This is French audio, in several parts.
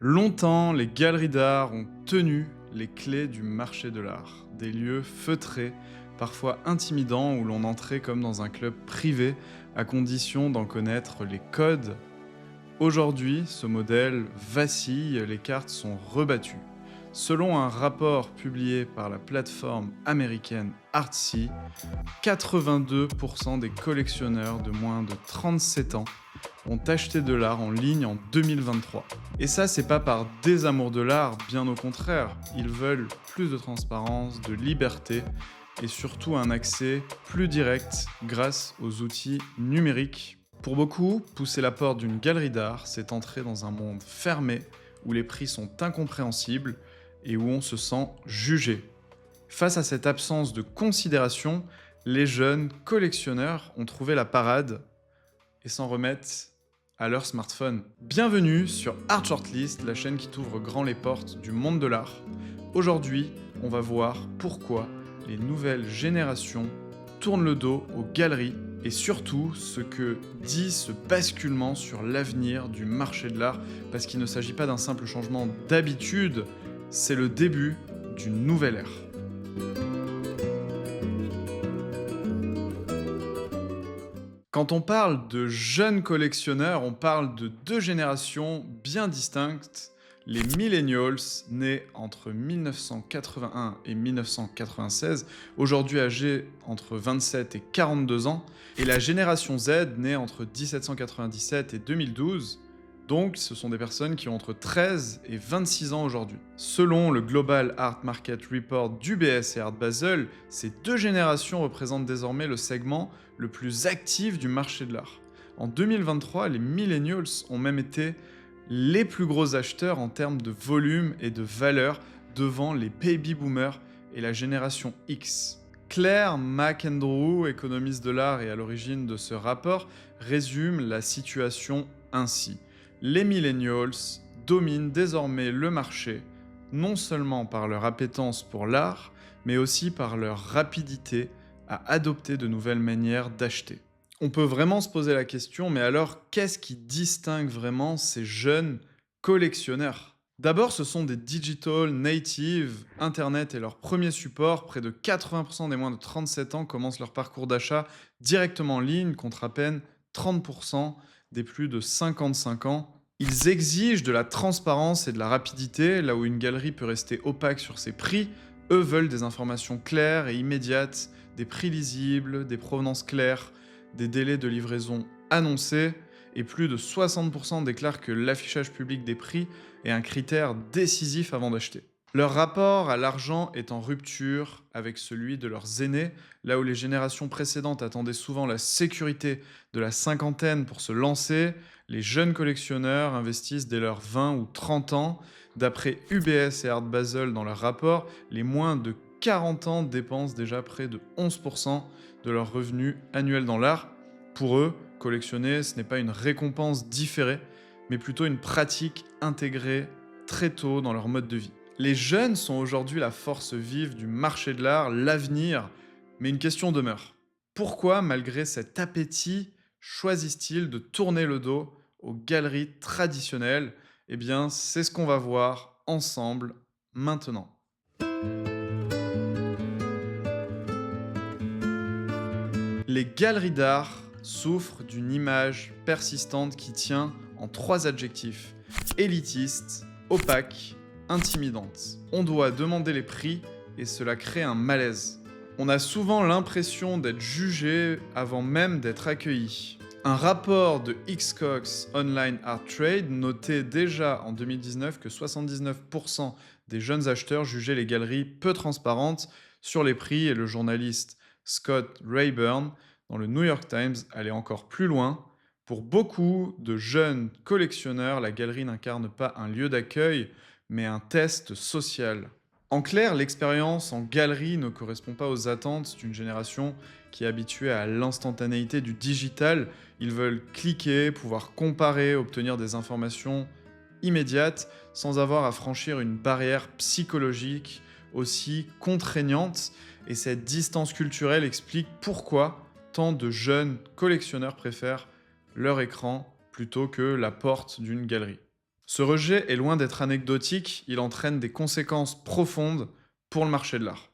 Longtemps, les galeries d'art ont tenu les clés du marché de l'art. Des lieux feutrés, parfois intimidants, où l'on entrait comme dans un club privé, à condition d'en connaître les codes. Aujourd'hui, ce modèle vacille, les cartes sont rebattues. Selon un rapport publié par la plateforme américaine Artsy, 82% des collectionneurs de moins de 37 ans ont acheté de l'art en ligne en 2023. Et ça, c'est pas par désamour de l'art, bien au contraire. Ils veulent plus de transparence, de liberté et surtout un accès plus direct grâce aux outils numériques. Pour beaucoup, pousser la porte d'une galerie d'art, c'est entrer dans un monde fermé où les prix sont incompréhensibles et où on se sent jugé. Face à cette absence de considération, les jeunes collectionneurs ont trouvé la parade et s'en remettent à leur smartphone. Bienvenue sur Art Shortlist, la chaîne qui t'ouvre grand les portes du monde de l'art. Aujourd'hui, on va voir pourquoi les nouvelles générations tournent le dos aux galeries et surtout ce que dit ce basculement sur l'avenir du marché de l'art, parce qu'il ne s'agit pas d'un simple changement d'habitude, c'est le début d'une nouvelle ère. Quand on parle de jeunes collectionneurs, on parle de deux générations bien distinctes. Les millennials, nés entre 1981 et 1996, aujourd'hui âgés entre 27 et 42 ans, et la génération Z, née entre 1797 et 2012. Donc, ce sont des personnes qui ont entre 13 et 26 ans aujourd'hui. Selon le Global Art Market Report d'UBS et Art Basel, ces deux générations représentent désormais le segment le plus actif du marché de l'art. En 2023, les millennials ont même été les plus gros acheteurs en termes de volume et de valeur devant les baby boomers et la génération X. Claire McEndrew, économiste de l'art et à l'origine de ce rapport, résume la situation ainsi. Les millennials dominent désormais le marché, non seulement par leur appétence pour l'art, mais aussi par leur rapidité à adopter de nouvelles manières d'acheter. On peut vraiment se poser la question, mais alors qu'est-ce qui distingue vraiment ces jeunes collectionneurs ? D'abord, ce sont des digital natives, Internet est leur premier support, près de 80% des moins de 37 ans commencent leur parcours d'achat directement en ligne, contre à peine 30% des plus de 55 ans. Ils exigent de la transparence et de la rapidité, là où une galerie peut rester opaque sur ses prix. Eux veulent des informations claires et immédiates, des prix lisibles, des provenances claires, des délais de livraison annoncés, et plus de 60% déclarent que l'affichage public des prix est un critère décisif avant d'acheter. Leur rapport à l'argent est en rupture avec celui de leurs aînés, là où les générations précédentes attendaient souvent la sécurité de la cinquantaine pour se lancer, les jeunes collectionneurs investissent dès leurs 20 ou 30 ans. D'après UBS et Art Basel dans leur rapport, les moins de 40 ans dépensent déjà près de 11% de leurs revenus annuels dans l'art. Pour eux, collectionner, ce n'est pas une récompense différée, mais plutôt une pratique intégrée très tôt dans leur mode de vie. Les jeunes sont aujourd'hui la force vive du marché de l'art, l'avenir, mais une question demeure. Pourquoi, malgré cet appétit, choisissent-ils de tourner le dos aux galeries traditionnelles ? Eh bien, c'est ce qu'on va voir ensemble maintenant. Les galeries d'art souffrent d'une image persistante qui tient en trois adjectifs: élitiste, opaque, intimidante. On doit demander les prix et cela crée un malaise. On a souvent l'impression d'être jugé avant même d'être accueilli. Un rapport de Xcox Online Art Trade notait déjà en 2019 que 79% des jeunes acheteurs jugeaient les galeries peu transparentes sur les prix, et le journaliste Scott Rayburn dans le New York Times allait encore plus loin. Pour beaucoup de jeunes collectionneurs, la galerie n'incarne pas un lieu d'accueil, mais un test social. En clair, l'expérience en galerie ne correspond pas aux attentes d'une génération qui est habituée à l'instantanéité du digital. Ils veulent cliquer, pouvoir comparer, obtenir des informations immédiates sans avoir à franchir une barrière psychologique aussi contraignante. Et cette distance culturelle explique pourquoi tant de jeunes collectionneurs préfèrent leur écran plutôt que la porte d'une galerie. Ce rejet est loin d'être anecdotique, il entraîne des conséquences profondes pour le marché de l'art.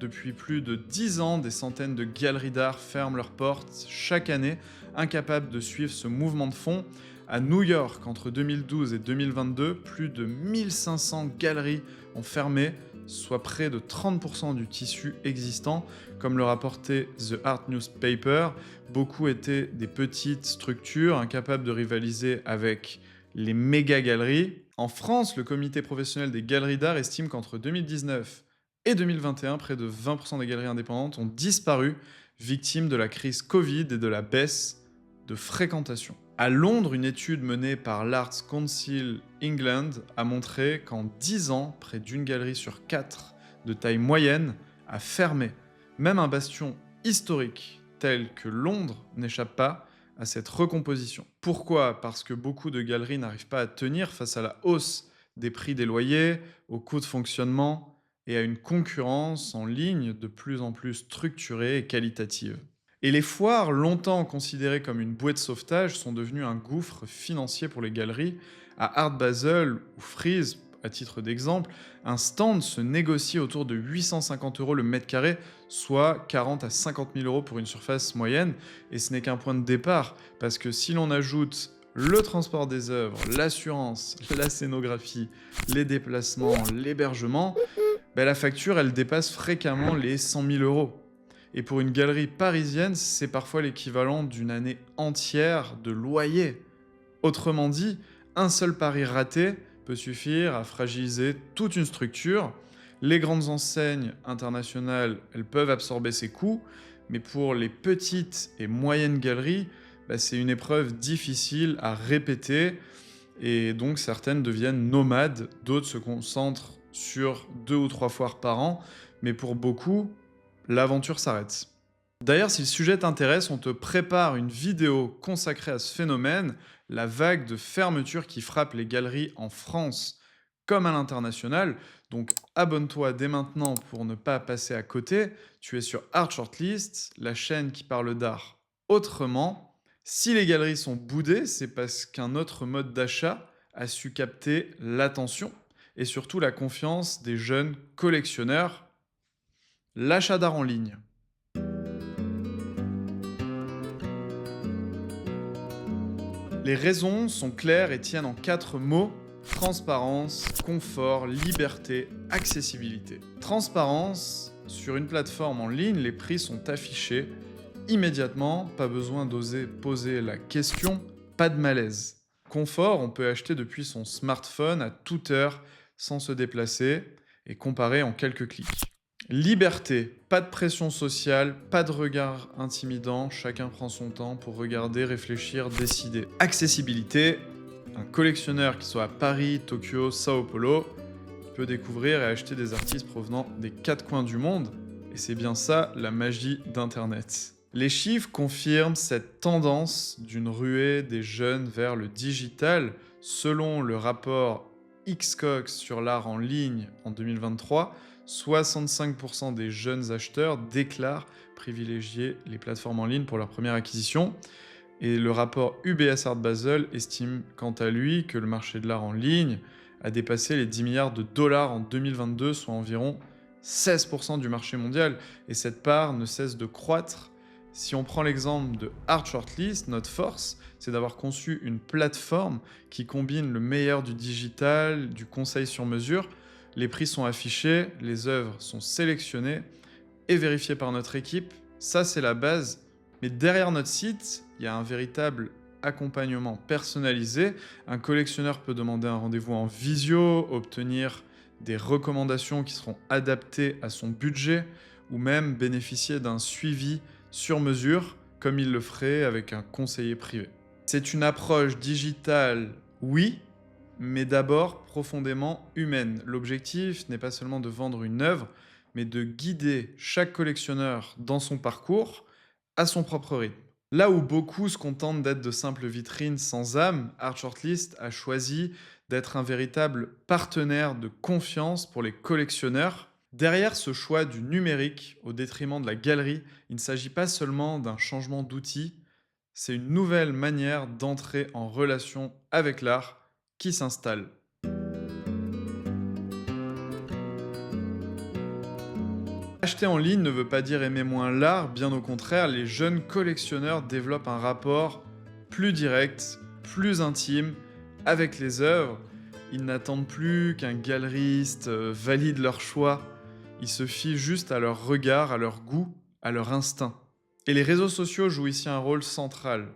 Depuis plus de 10 ans, des centaines de galeries d'art ferment leurs portes chaque année, incapables de suivre ce mouvement de fond. À New York, entre 2012 et 2022, plus de 1500 galeries ont fermé, soit près de 30% du tissu existant. Comme le rapportait The Art Newspaper, beaucoup étaient des petites structures incapables de rivaliser avec les méga-galeries. En France, le comité professionnel des galeries d'art estime qu'entre 2019 et 2021, près de 20% des galeries indépendantes ont disparu, victimes de la crise Covid et de la baisse de fréquentation. À Londres, une étude menée par l'Arts Council England a montré qu'en 10 ans, près d'une galerie sur 4 de taille moyenne a fermé. Même un bastion historique tel que Londres n'échappe pas à cette recomposition. Pourquoi ? Parce que beaucoup de galeries n'arrivent pas à tenir face à la hausse des prix des loyers, aux coûts de fonctionnement et à une concurrence en ligne de plus en plus structurée et qualitative. Et les foires, longtemps considérées comme une bouée de sauvetage, sont devenues un gouffre financier pour les galeries. À Art Basel ou Frieze, à titre d'exemple, un stand se négocie autour de 850 € le mètre carré, soit 40 à 50 000 € pour une surface moyenne. Et ce n'est qu'un point de départ, parce que si l'on ajoute le transport des œuvres, l'assurance, la scénographie, les déplacements, l'hébergement, la facture, elle dépasse fréquemment les 100 000 €. Et pour une galerie parisienne, c'est parfois l'équivalent d'une année entière de loyer. Autrement dit, un seul pari raté peut suffire à fragiliser toute une structure. Les grandes enseignes internationales, elles peuvent absorber ces coûts, mais pour les petites et moyennes galeries, c'est une épreuve difficile à répéter, et donc certaines deviennent nomades, d'autres se concentrent sur 2 ou 3 foires par an, mais pour beaucoup, l'aventure s'arrête. D'ailleurs, si le sujet t'intéresse, on te prépare une vidéo consacrée à ce phénomène, la vague de fermeture qui frappe les galeries en France comme à l'international. Donc abonne-toi dès maintenant pour ne pas passer à côté. Tu es sur Art Shortlist, la chaîne qui parle d'art autrement. Si les galeries sont boudées, c'est parce qu'un autre mode d'achat a su capter l'attention et surtout la confiance des jeunes collectionneurs: l'achat d'art en ligne. Les raisons sont claires et tiennent en 4 mots: transparence, confort, liberté, accessibilité. Transparence, sur une plateforme en ligne, les prix sont affichés immédiatement, pas besoin d'oser poser la question, pas de malaise. Confort, on peut acheter depuis son smartphone à toute heure sans se déplacer et comparer en quelques clics. Liberté, pas de pression sociale, pas de regard intimidant, chacun prend son temps pour regarder, réfléchir, décider. Accessibilité, un collectionneur qui soit à Paris, Tokyo, Sao Paulo, peut découvrir et acheter des artistes provenant des 4 coins du monde, et c'est bien ça la magie d'Internet. Les chiffres confirment cette tendance d'une ruée des jeunes vers le digital. Selon le rapport Xcox sur l'art en ligne en 2023, 65% des jeunes acheteurs déclarent privilégier les plateformes en ligne pour leur première acquisition. Et le rapport UBS Art Basel estime quant à lui que le marché de l'art en ligne a dépassé les 10 milliards de dollars en 2022, soit environ 16% du marché mondial. Et cette part ne cesse de croître. Si on prend l'exemple de Art Shortlist, notre force, c'est d'avoir conçu une plateforme qui combine le meilleur du digital, du conseil sur mesure. Les prix sont affichés, les œuvres sont sélectionnées et vérifiées par notre équipe. Ça, c'est la base. Mais derrière notre site, il y a un véritable accompagnement personnalisé. Un collectionneur peut demander un rendez-vous en visio, obtenir des recommandations qui seront adaptées à son budget ou même bénéficier d'un suivi sur mesure, comme il le ferait avec un conseiller privé. C'est une approche digitale, oui, mais d'abord profondément humaine. L'objectif n'est pas seulement de vendre une œuvre, mais de guider chaque collectionneur dans son parcours à son propre rythme. Là où beaucoup se contentent d'être de simples vitrines sans âme, Art Shortlist a choisi d'être un véritable partenaire de confiance pour les collectionneurs. Derrière ce choix du numérique au détriment de la galerie, il ne s'agit pas seulement d'un changement d'outil, C'est une nouvelle manière d'entrer en relation avec l'art qui s'installe. Acheter en ligne ne veut pas dire aimer moins l'art, bien au contraire, les jeunes collectionneurs développent un rapport plus direct, plus intime avec les œuvres. Ils n'attendent plus qu'un galeriste valide leur choix, ils se fient juste à leur regard, à leur goût, à leur instinct. Et les réseaux sociaux jouent ici un rôle central.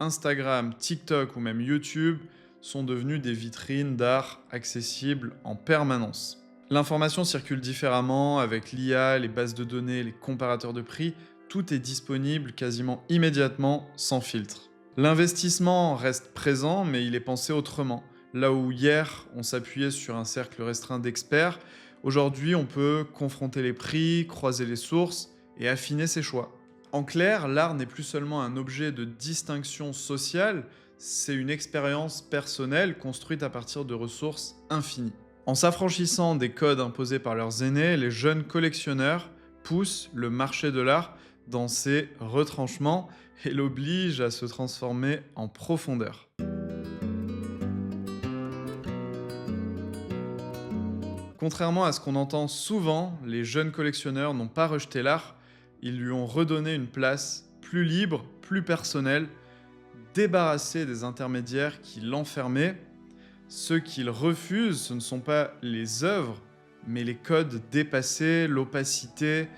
Instagram, TikTok ou même YouTube sont devenus des vitrines d'art accessibles en permanence. L'information circule différemment avec l'IA, les bases de données, les comparateurs de prix, tout est disponible quasiment immédiatement sans filtre. L'investissement reste présent mais il est pensé autrement. Là où hier on s'appuyait sur un cercle restreint d'experts, aujourd'hui on peut confronter les prix, croiser les sources et affiner ses choix. En clair, l'art n'est plus seulement un objet de distinction sociale, c'est une expérience personnelle construite à partir de ressources infinies. En s'affranchissant des codes imposés par leurs aînés, les jeunes collectionneurs poussent le marché de l'art dans ses retranchements et l'obligent à se transformer en profondeur. Contrairement à ce qu'on entend souvent, les jeunes collectionneurs n'ont pas rejeté l'art, ils lui ont redonné une place plus libre, plus personnelle, débarrassé des intermédiaires qui l'enfermaient. Ce qu'ils refusent, ce ne sont pas les œuvres, mais les codes dépassés, l'opacité,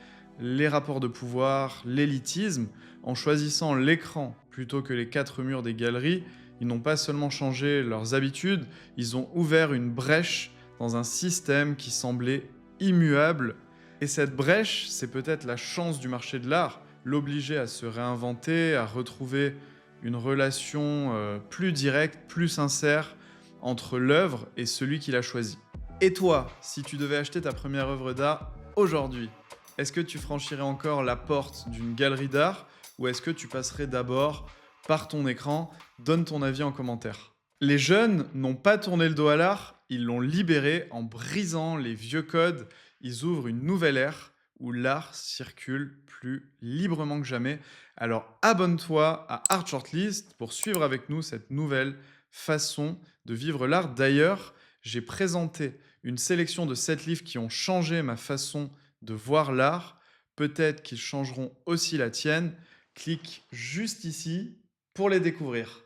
les rapports de pouvoir, l'élitisme. En choisissant l'écran plutôt que les quatre murs des galeries, ils n'ont pas seulement changé leurs habitudes, ils ont ouvert une brèche dans un système qui semblait immuable. Et cette brèche, c'est peut-être la chance du marché de l'art, l'obliger à se réinventer, à retrouver une relation plus directe, plus sincère entre l'œuvre et celui qui l'a choisi. Et toi, si tu devais acheter ta première œuvre d'art aujourd'hui, est-ce que tu franchirais encore la porte d'une galerie d'art ou est-ce que tu passerais d'abord par ton écran? Donne ton avis en commentaire. Les jeunes n'ont pas tourné le dos à l'art, ils l'ont libéré en brisant les vieux codes. Ils ouvrent une nouvelle ère où l'art circule plus librement que jamais. Alors abonne-toi à Art Shortlist pour suivre avec nous cette nouvelle façon de vivre l'art. D'ailleurs, j'ai présenté une sélection de 7 livres qui ont changé ma façon de voir l'art. Peut-être qu'ils changeront aussi la tienne. Clique juste ici pour les découvrir.